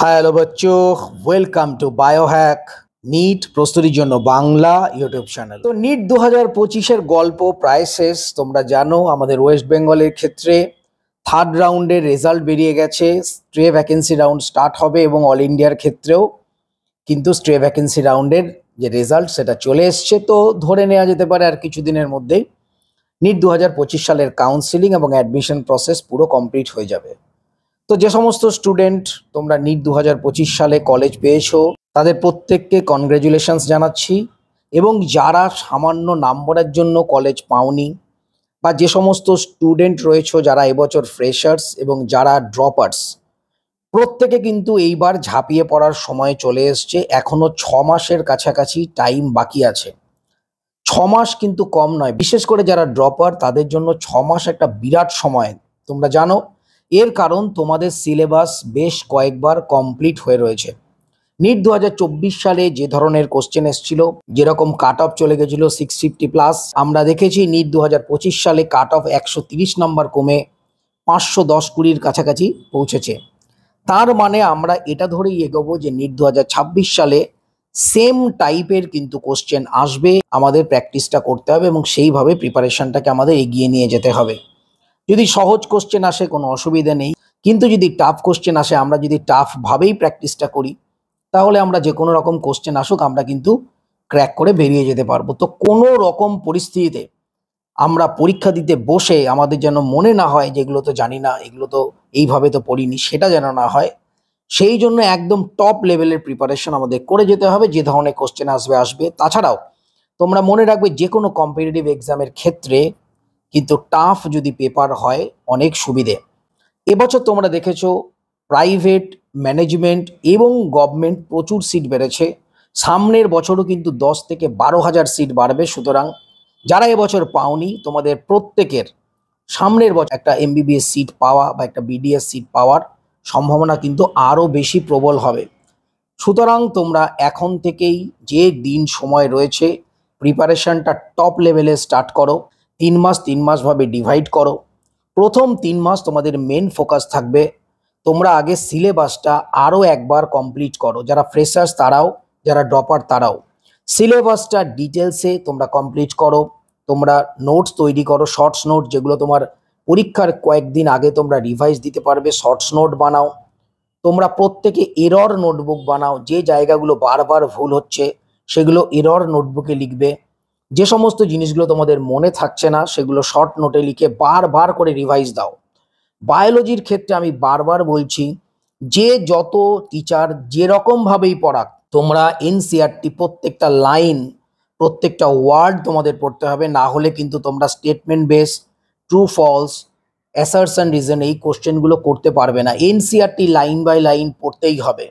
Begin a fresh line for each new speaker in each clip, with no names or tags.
Hello বচ্চো, welcome to Biohack NEET প্রস্তুতির জন্য বাংলা ইউটিউব চ্যানেল। তো নিট 2025-এর গল্প প্রায় শেষ। তোমরা জানো আমাদের ওয়েস্ট বেঙ্গলের ক্ষেত্রে থার্ড রাউন্ডের রেজাল্ট বেরিয়ে গেছে, স্ট্রে ভ্যাকেন্সি রাউন্ড স্টার্ট হবে এবং অল ইন্ডিয়ার ক্ষেত্রেও কিন্তু স্ট্রে ভ্যাকেন্সি রাউন্ডের যে রেজাল্ট সেটা চলে এসছে। তো ধরে নেওয়া যেতে পারে আর কিছুদিনের মধ্যেই নিট 2025 সালের কাউন্সিলিং এবং অ্যাডমিশন প্রসেস পুরো কমপ্লিট হয়ে যাবে। তো যে সমস্ত স্টুডেন্ট তোমরা নিট 2025 সালে কলেজ পেয়েছো তাদের প্রত্যেককে কনগ্র্যাচুলেশনস জানাচ্ছি, এবং যারা সামান্য নাম্বারের জন্য কলেজ পাওনি বা যে সমস্ত স্টুডেন্ট রয়েছো যারা এবছর ফ্রেশার্স এবং যারা ড্রপার্স, প্রত্যেকে কিন্তু এইবার ঝাঁপিয়ে পড়ার সময় চলে এসছে। এখনো 6 মাসের কাছাকাছি টাইম বাকি আছে। 6 মাস কিন্তু কম নয়, বিশেষ করে যারা ড্রপার তাদের জন্য 6 মাস একটা বিরাট সময়। তোমরা জানো এর কারণ তোমাদের সিলেবাস বেশ কয়েকবার কমপ্লিট হয়ে রয়েছে। নিট 2024 সালে যে ধরনের কোশ্চেন এসেছিল, যেরকম কাট অফ চলে গেছিল 650+, আমরা দেখেছি নিট 2025 সালে কাট অফ 130 নম্বর কমে 510-20 কাছাকাছি পৌঁছেছে। তার মানে আমরা এটা ধরেই এগোবো যে নিট 2026 সালে সেম টাইপের কিন্তু কোশ্চেন আসবে। আমাদের প্র্যাকটিসটা করতে হবে এবং সেইভাবে প্রিপারেশনটাকে আমাদের এগিয়ে নিয়ে যেতে হবে। যদি সহজ কোশ্চেন আসে কোনো অসুবিধা নেই, কিন্তু যদি টাফ কোশ্চেন আসে, আমরা যদি টাফভাবেই প্র্যাকটিসটা করি, তাহলে আমরা যে কোনো রকম কোশ্চেন আসুক আমরা কিন্তু ক্র্যাক করে বেরিয়ে যেতে পারবো। তো কোনো রকম পরিস্থিতিতে আমরা পরীক্ষা দিতে বসে আমাদের যেন মনে না হয় যে এগুলো তো জানি না, এগুলো তো এইভাবে তো পড়িনি, সেটা যেন না হয়। সেই জন্য একদম টপ লেভেলের প্রিপারেশন আমাদের করে যেতে হবে। যে ধরনের কোশ্চেন আসবে। তাছাড়াও তোমরা মনে রাখবে যে কোনো কম্পিটিটিভ এক্সামের ক্ষেত্রে কিন্তু টাফ যদি পেপার হয় অনেক সুবিধে। এবছর তোমরা দেখেছো প্রাইভেট, ম্যানেজমেন্ট এবং গভর্নমেন্ট প্রচুর সিট বেড়েছে। সামনের বছরও কিন্তু 10 থেকে 12,000 সিট বাড়বে। সুতরাং যারা এবছর পাওনি, তোমাদের প্রত্যেকের সামনের বছর একটা এমবিবিএস সিট পাওয়া বা একটা বিডিএস সিট পাওয়ার সম্ভাবনা কিন্তু আরও বেশি প্রবল হবে। সুতরাং তোমরা এখন থেকেই যে দিন সময় রয়েছে প্রিপারেশনটা টপ লেভেলে স্টার্ট করো। 3 মাস ভাবে ডিভাইড করো। প্রথম 3 মাস তোমাদের মেন ফোকাস থাকবে তোমরা আগে সিলেবাসটা আরও একবার কমপ্লিট করো। যারা ফ্রেশার্স তারাও, যারা ড্রপার তারাও সিলেবাসটা ডিটেলসে তোমরা কমপ্লিট করো। তোমরা নোটস তৈরি করো, শর্টস নোট, যেগুলো তোমার পরীক্ষার কয়েকদিন আগে তোমরা রিভাইজ দিতে পারবে। শর্টস নোট বানাও। তোমরা প্রত্যেকে এরর নোটবুক বানাও। যে জায়গাগুলো বারবার ভুল হচ্ছে সেগুলো এরর নোটবুকে লিখবে। যে সমস্ত জিনিসগুলো তোমাদের মনে থাকছে না সেগুলো শর্ট নোটে লিখে বারবার করে রিভাইজ দাও। বায়োলজির ক্ষেত্রে আমি বারবার বলছি, যে যত টিচার যেরকমভাবেই পড়াক, তোমরা এনসিইআরটি প্রত্যেকটা লাইন, প্রত্যেকটা ওয়ার্ড তোমাদের পড়তে হবে। না হলে কিন্তু তোমরা statement base, true false, assertion, reason এই কোশ্চেনগুলো করতে পারবে না। এনসিইআরটি লাইন বাই লাইন পড়তেই হবে।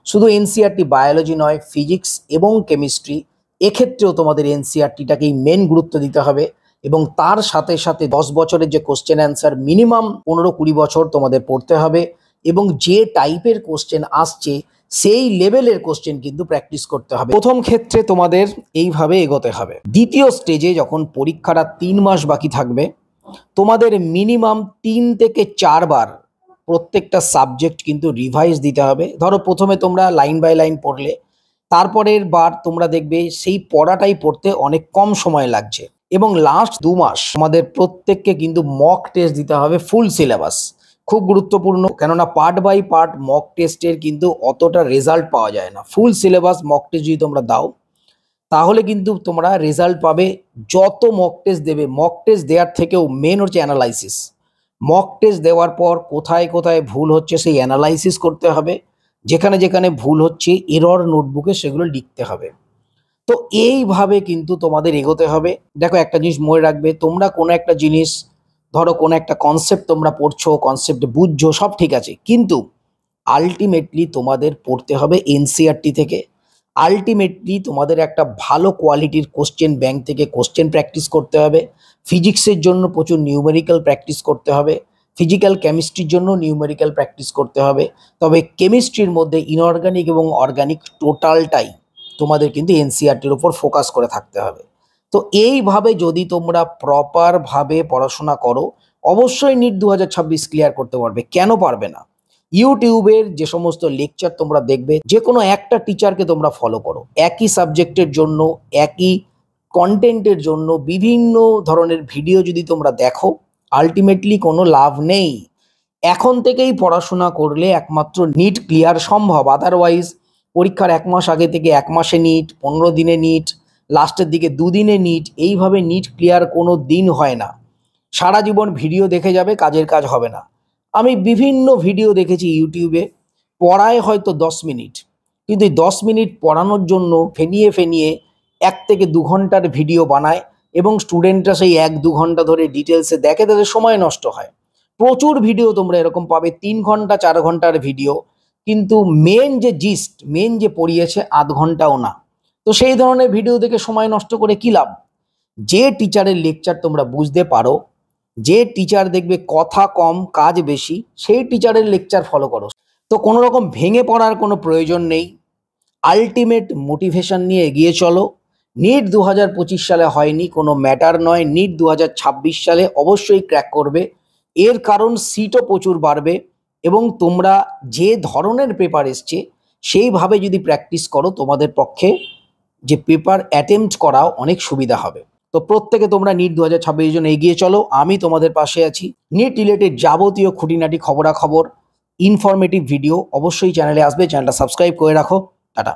শুধু এনসিইআরটি বায়োলজি নয়, ফিজিক্স এবং কেমিস্ট্রি, এক্ষেত্রেও তোমাদের এনসিইআরটিটাকেই মেন গুরুত্ব দিতে হবে। এবং তার সাথে সাথে 10 বছরের যে কোশ্চেন অ্যান্সার মিনিমাম 15-20 বছর তোমাদের পড়তে হবে, এবং যে টাইপের কোশ্চেন আসছে সেই লেভেলের কোশ্চেন কিন্তু প্র্যাকটিস করতে হবে। প্রথম ক্ষেত্রে তোমাদের এইভাবে এগোতে হবে। দ্বিতীয় স্টেজে যখন পরীক্ষাটা 3 মাস বাকি থাকবে, তোমাদের মিনিমাম 3 থেকে 4 বার প্রত্যেকটা সাবজেক্ট কিন্তু রিভাইজ দিতে হবে। ধরো প্রথমে তোমরা লাইন বাই লাইন পড়লে, তারপরের বার তোমরা দেখবে সেই পড়াটাই পড়তে অনেক কম সময় লাগছে। এবং লাস্ট 2 মাস আমাদের প্রত্যেককে কিন্তু মক টেস্ট দিতে হবে ফুল সিলেবাস। খুব গুরুত্বপূর্ণ, কেননা পার্ট বাই পার্ট মক টেস্টের কিন্তু অতটা রেজাল্ট পাওয়া যায় না। ফুল সিলেবাস মক টেস্ট যদি তোমরা দাও তাহলে কিন্তু তোমরা রেজাল্ট পাবে। যত মক টেস্ট দেবে, মক টেস্ট দেওয়ার থেকেও মেন হচ্ছে অ্যানালাইসিস। মক টেস্ট দেওয়ার পর কোথায় কোথায় ভুল হচ্ছে সেই অ্যানালাইসিস করতে হবে। যেখানে যেখানে ভুল হচ্ছে এরর নোটবুকে সেগুলো লিখতে হবে। তো এইভাবে কিন্তু তোমাদের এগোতে হবে। দেখো একটা জিনিস মনে রাখবে, তোমরা কোনো একটা জিনিস, ধরো কোনো একটা কনসেপ্ট তোমরা পড়ছো, কনসেপ্ট বুঝছো, সব ঠিক আছে, কিন্তু আলটিমেটলি তোমাদের পড়তে হবে এনসিইআরটি থেকে। আলটিমেটলি তোমাদের একটা ভালো কোয়ালিটির কোশ্চেন ব্যাংক থেকে কোশ্চেন প্র্যাকটিস করতে হবে। ফিজিক্সের জন্য প্রচুর নিউমেরিক্যাল প্র্যাকটিস করতে হবে। ফিজিক্যাল কেমিস্ট্রির জন্য নিউমেরিক্যাল প্র্যাকটিস করতে হবে। তবে কেমিস্ট্রির মধ্যে ইনঅর্গানিক এবং অর্গানিক টোটালটাই তোমাদের কিন্তু এনসিইআরটির উপর ফোকাস করে থাকতে হবে। তো এইভাবে যদি তোমরা প্রপারভাবে পড়াশোনা করো, অবশ্যই নিট 2026 ক্লিয়ার করতে পারবে। কেন পারবে না? ইউটিউবের যে সমস্ত লেকচার তোমরা দেখবে, যে কোনো একটা টিচারকে তোমরা ফলো করো। একই সাবজেক্টের জন্য, একই কন্টেন্টের জন্য বিভিন্ন ধরনের ভিডিও যদি তোমরা দেখো, আলটিমেটলি কোনো লাভ নেই। এখন থেকেই পড়াশোনা করলে একমাত্র নিট ক্লিয়ার সম্ভব। আদারওয়াইজ পরীক্ষার 1 মাস আগে থেকে 1 মাসে নিট, 15 দিনে নিট, লাস্টের দিকে 2 দিনে নিট, এইভাবে নিট ক্লিয়ার কোনো দিন হয় না। সারা জীবন ভিডিও দেখে যাবে, কাজের কাজ হবে না। আমি বিভিন্ন ভিডিও দেখেছি ইউটিউবে, পড়ায় হয়তো 10 মিনিট, কিন্তু এই 10 মিনিট পড়ানোর জন্য ফেনিয়ে ফেনিয়ে 1 থেকে 2 ঘন্টার ভিডিও বানায় এবং স্টুডেন্টরা সেই 1-2 ঘন্টা ধরে ডিটেলসে দেখে, তাদের সময় নষ্ট হয়। প্রচুর ভিডিও তোমরা এরকম পাবে 3 ঘন্টা 4 ঘন্টার ভিডিও, কিন্তু মেন যে জিস্ট, মেন যে পড়িয়েছে আধ ঘন্টাও না। তো সেই ধরনের ভিডিও দেখে সময় নষ্ট করে কী লাভ? যে টিচারের লেকচার তোমরা বুঝতে পারো, যে টিচার দেখবে কথা কম কাজ বেশি, সেই টিচারের লেকচার ফলো করো। তো কোনো রকম ভেঙে পড়ার কোনো প্রয়োজন নেই। আলটিমেট মোটিভেশন নিয়ে এগিয়ে চলো। নিট 2025 সালে হয়নি কোনো ম্যাটার নয়, নিট 2026 সালে অবশ্যই ক্র্যাক করবে। এর কারণ সিটও প্রচুর বাড়বে এবং তোমরা যে ধরনের পেপার এসছে সেইভাবে যদি প্র্যাকটিস করো, তোমাদের পক্ষে যে পেপার অ্যাটেম্পট করাও অনেক সুবিধা হবে। তো প্রত্যেকে তোমরা নিট 2026 জন্য এগিয়ে চলো, আমি তোমাদের পাশে আছি। নিট রিলেটেড যাবতীয় খুঁটিনাটি খবরাখবর, ইনফরমেটিভ ভিডিও অবশ্যই চ্যানেলে আসবে, চ্যানেলটা সাবস্ক্রাইব করে রাখো। টাটা।